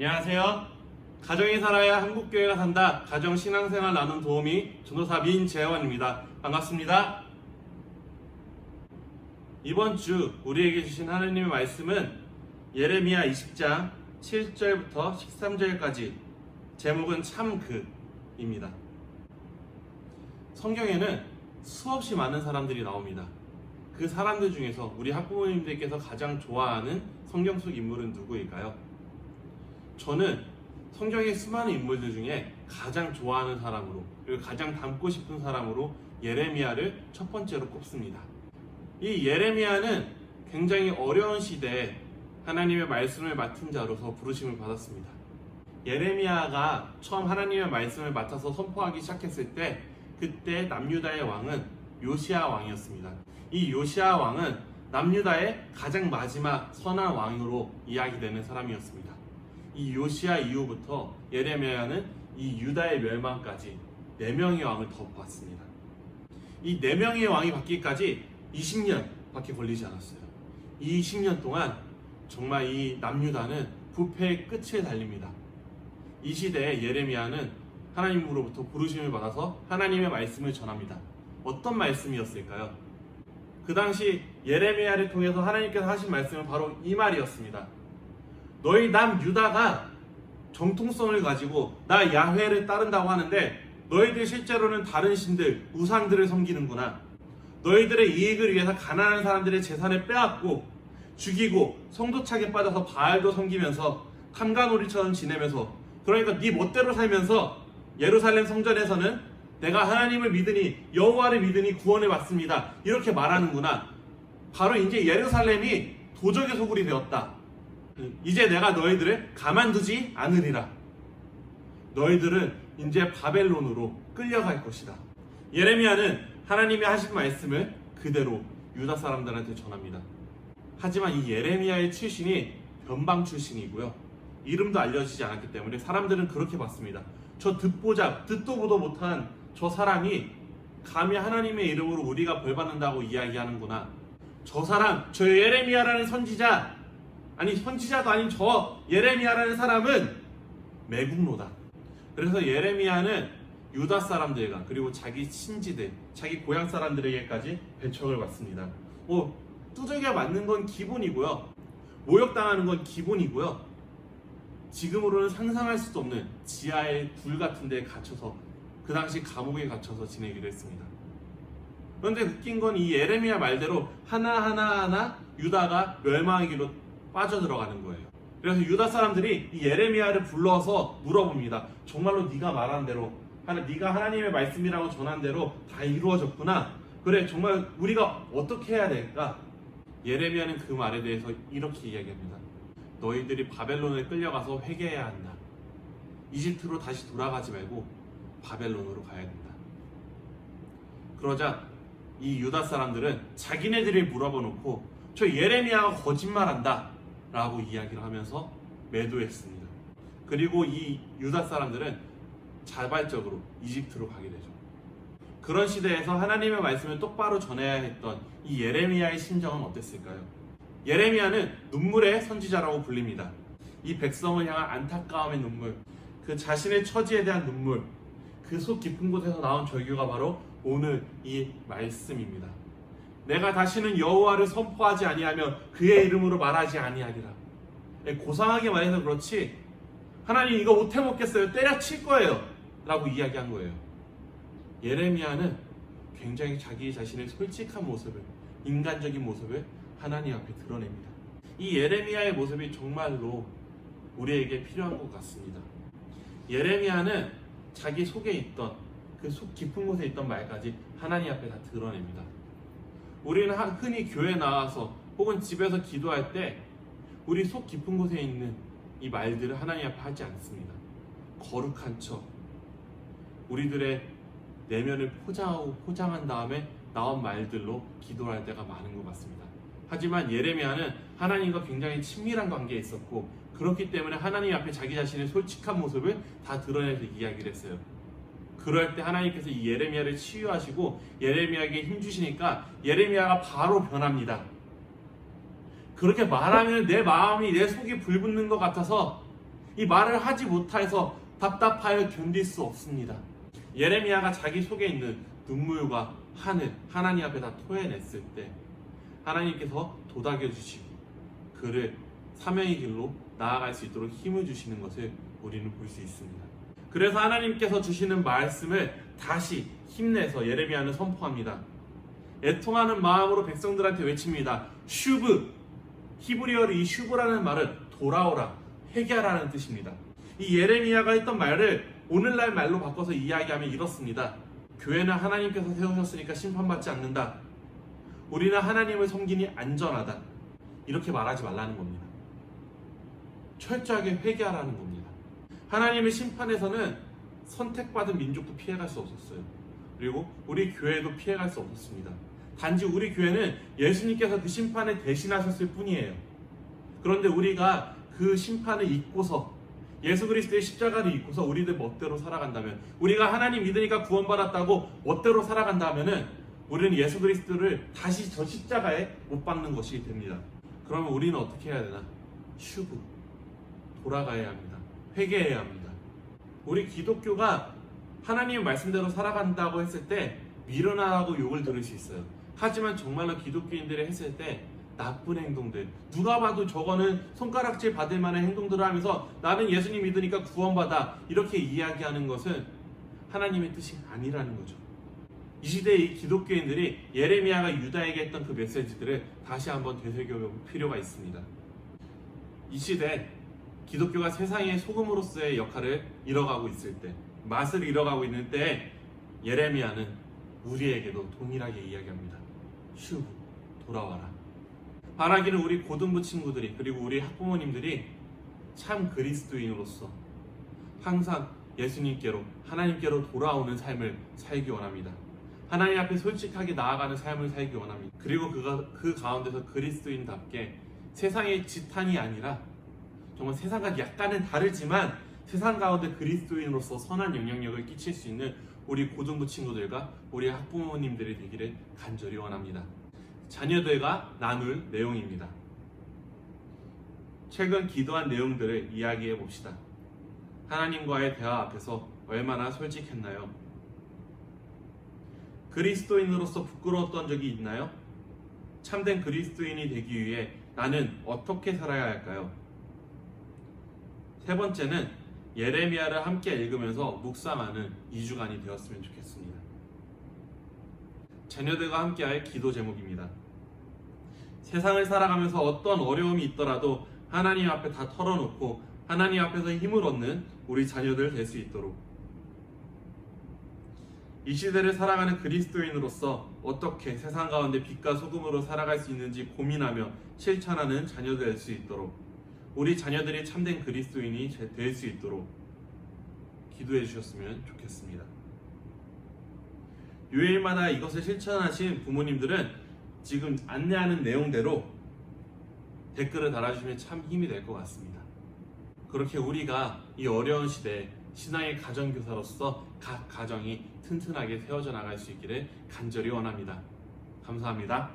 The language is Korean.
안녕하세요. 가정이 살아야 한국교회가 산다. 가정 신앙생활 나눔 도우미 전도사 민재원입니다. 반갑습니다. 이번 주 우리에게 주신 하나님의 말씀은 예레미야 20장 7절부터 13절까지, 제목은 참 그입니다. 성경에는 수없이 많은 사람들이 나옵니다. 그 사람들 중에서 우리 학부모님들께서 가장 좋아하는 성경 속 인물은 누구일까요? 저는 성경의 수많은 인물들 중에 가장 좋아하는 사람으로, 그리고 가장 닮고 싶은 사람으로 예레미야를 첫 번째로 꼽습니다. 이 예레미야는 굉장히 어려운 시대에 하나님의 말씀을 맡은 자로서 부르심을 받았습니다. 예레미야가 처음 하나님의 말씀을 맡아서 선포하기 시작했을 때, 그때 남유다의 왕은 요시야 왕이었습니다. 이 요시야 왕은 남유다의 가장 마지막 선한 왕으로 이야기되는 사람이었습니다. 이 요시야 이후부터 예레미야는 이 유다의 멸망까지 4명의 왕을 더 봤습니다. 이 4명의 왕이 바뀌기까지 20년 밖에 걸리지 않았어요. 이 20년 동안 정말 이 남유다는 부패의 끝에 달립니다. 이 시대에 예레미야는 하나님으로부터 부르심을 받아서 하나님의 말씀을 전합니다. 어떤 말씀이었을까요? 그 당시 예레미야를 통해서 하나님께서 하신 말씀은 바로 이 말이었습니다. 너희 남유다가 정통성을 가지고 나 야훼를 따른다고 하는데, 너희들 실제로는 다른 신들, 우상들을 섬기는구나. 너희들의 이익을 위해서 가난한 사람들의 재산을 빼앗고 죽이고 성도착에 빠져서 바알도 섬기면서 탐관오리처럼 지내면서, 그러니까 네 멋대로 살면서 예루살렘 성전에서는 내가 하나님을 믿으니, 여호와를 믿으니 구원을 받습니다, 이렇게 말하는구나. 바로 이제 예루살렘이 도적의 소굴이 되었다. 이제 내가 너희들을 가만두지 않으리라. 너희들은 이제 바벨론으로 끌려갈 것이다. 예레미야는 하나님이 하신 말씀을 그대로 유다 사람들한테 전합니다. 하지만 이 예레미야의 출신이 변방 출신이고요, 이름도 알려지지 않았기 때문에 사람들은 그렇게 봤습니다. 저 듣도 보도 못한 저 사람이 감히 하나님의 이름으로 우리가 벌받는다고 이야기하는구나. 저 사람, 저 예레미야라는 선지자, 아니 선지자도 아닌 저 예레미야라는 사람은 매국노다. 그래서 예레미야는 유다 사람들과 그리고 자기 친지들, 자기 고향 사람들에게까지 배척을 받습니다. 두들겨 맞는 건 기본이고요, 모욕당하는 건 기본이고요, 지금으로는 상상할 수도 없는 지하의 굴 같은 데에 갇혀서, 그 당시 감옥에 갇혀서 지내기로 했습니다. 그런데 웃긴 건 이 예레미야 말대로 하나하나 유다가 멸망하기로 빠져들어가는 거예요. 그래서 유다 사람들이 이 예레미야를 불러서 물어봅니다. 정말로 네가 말한 대로, 네가 하나님의 말씀이라고 전한 대로 다 이루어졌구나. 그래, 정말 우리가 어떻게 해야 될까? 예레미야는 그 말에 대해서 이렇게 이야기합니다. 너희들이 바벨론에 끌려가서 회개해야 한다. 이집트로 다시 돌아가지 말고 바벨론으로 가야 된다. 그러자 이 유다 사람들은 자기네들이 물어봐놓고 저 예레미야가 거짓말한다 라고 이야기를 하면서 매도했습니다. 그리고 이 유다 사람들은 자발적으로 이집트로 가게 되죠. 그런 시대에서 하나님의 말씀을 똑바로 전해야 했던 이 예레미야의 심정은 어땠을까요? 예레미야는 눈물의 선지자라고 불립니다. 이 백성을 향한 안타까움의 눈물, 그 자신의 처지에 대한 눈물, 그 속 깊은 곳에서 나온 절규가 바로 오늘 이 말씀입니다. 내가 다시는 여호와를 선포하지 아니하며 그의 이름으로 말하지 아니하리라. 고상하게 말해서 그렇지, 하나님 이거 못해 먹겠어요, 때려칠 거예요 라고 이야기한 거예요. 예레미야는 굉장히 자기 자신의 솔직한 모습을, 인간적인 모습을 하나님 앞에 드러냅니다. 이 예레미야의 모습이 정말로 우리에게 필요한 것 같습니다. 예레미야는 자기 속에 있던, 그 속 깊은 곳에 있던 말까지 하나님 앞에 다 드러냅니다. 우리는 흔히 교회 나와서 혹은 집에서 기도할 때 우리 속 깊은 곳에 있는 이 말들을 하나님 앞에 하지 않습니다. 거룩한 척, 우리들의 내면을 포장하고 포장한 다음에 나온 말들로 기도할 때가 많은 것 같습니다. 하지만 예레미야는 하나님과 굉장히 친밀한 관계에 있었고, 그렇기 때문에 하나님 앞에 자기 자신의 솔직한 모습을 다 드러내서 이야기를 했어요. 그럴 때 하나님께서 이 예레미야를 치유하시고 예레미야에게 힘주시니까 예레미야가 바로 변합니다. 그렇게 말하면 내 마음이, 내 속이 불붙는 것 같아서 이 말을 하지 못해서 답답하여 견딜 수 없습니다. 예레미야가 자기 속에 있는 눈물과 하늘, 하나님 앞에 다 토해냈을 때 하나님께서 도닥여 주시고 그를 사명의 길로 나아갈 수 있도록 힘을 주시는 것을 우리는 볼 수 있습니다. 그래서 하나님께서 주시는 말씀을 다시 힘내서 예레미야는 선포합니다. 애통하는 마음으로 백성들한테 외칩니다. 슈브, 히브리어로 이 슈브라는 말은 돌아오라, 회개하라는 뜻입니다. 이 예레미야가 했던 말을 오늘날 말로 바꿔서 이야기하면 이렇습니다. 교회는 하나님께서 세우셨으니까 심판받지 않는다. 우리는 하나님을 섬기니 안전하다. 이렇게 말하지 말라는 겁니다. 철저하게 회개하라는 겁니다. 하나님의 심판에서는 선택받은 민족도 피해갈 수 없었어요. 그리고 우리 교회도 피해갈 수 없었습니다. 단지 우리 교회는 예수님께서 그 심판을 대신하셨을 뿐이에요. 그런데 우리가 그 심판을 잊고서 예수 그리스도의 십자가를 잊고서 우리들 멋대로 살아간다면, 우리가 하나님 믿으니까 구원받았다고 멋대로 살아간다면은 우리는 예수 그리스도를 다시 저 십자가에 못 박는 것이 됩니다. 그러면 우리는 어떻게 해야 되나? 슈브, 돌아가야 합니다. 회개해야 합니다. 우리 기독교가 하나님의 말씀대로 살아간다고 했을 때 미련하다고 욕을 들을 수 있어요. 하지만 정말로 기독교인들이 했을 때 나쁜 행동들, 누가 봐도 저거는 손가락질 받을 만한 행동들을 하면서 나는 예수님 믿으니까 구원받아, 이렇게 이야기하는 것은 하나님의 뜻이 아니라는 거죠. 이 시대의 이 기독교인들이 예레미야가 유다에게 했던 그 메시지들을 다시 한번 되새겨볼 필요가 있습니다. 이 시대 기독교가 세상의 소금으로서의 역할을 잃어가고 있을 때, 맛을 잃어가고 있는 때에 예레미야는 우리에게도 동일하게 이야기합니다. 슈브, 돌아와라. 바라기는 우리 고등부 친구들이, 그리고 우리 학부모님들이 참 그리스도인으로서 항상 예수님께로, 하나님께로 돌아오는 삶을 살기 원합니다. 하나님 앞에 솔직하게 나아가는 삶을 살기 원합니다. 그리고 그 가운데서 그리스도인답게 세상의 지탄이 아니라 정말 세상과 약간은 다르지만 세상 가운데 그리스도인으로서 선한 영향력을 끼칠 수 있는 우리 고등부 친구들과 우리 학부모님들이 되기를 간절히 원합니다. 자녀들과 나눌 내용입니다. 최근 기도한 내용들을 이야기해 봅시다. 하나님과의 대화 앞에서 얼마나 솔직했나요? 그리스도인으로서 부끄러웠던 적이 있나요? 참된 그리스도인이 되기 위해 나는 어떻게 살아야 할까요? 세 번째는 예레미야를 함께 읽으면서 묵상하는 2주간이 되었으면 좋겠습니다. 자녀들과 함께할 기도 제목입니다. 세상을 살아가면서 어떤 어려움이 있더라도 하나님 앞에 다 털어놓고 하나님 앞에서 힘을 얻는 우리 자녀들 될 수 있도록, 이 시대를 살아가는 그리스도인으로서 어떻게 세상 가운데 빛과 소금으로 살아갈 수 있는지 고민하며 실천하는 자녀들 될 수 있도록, 우리 자녀들이 참된 그리스도인이 될 수 있도록 기도해 주셨으면 좋겠습니다. 요일마다 이것을 실천하신 부모님들은 지금 안내하는 내용대로 댓글을 달아주시면 참 힘이 될 것 같습니다. 그렇게 우리가 이 어려운 시대에 신앙의 가정교사로서 각 가정이 튼튼하게 세워져 나갈 수 있기를 간절히 원합니다. 감사합니다.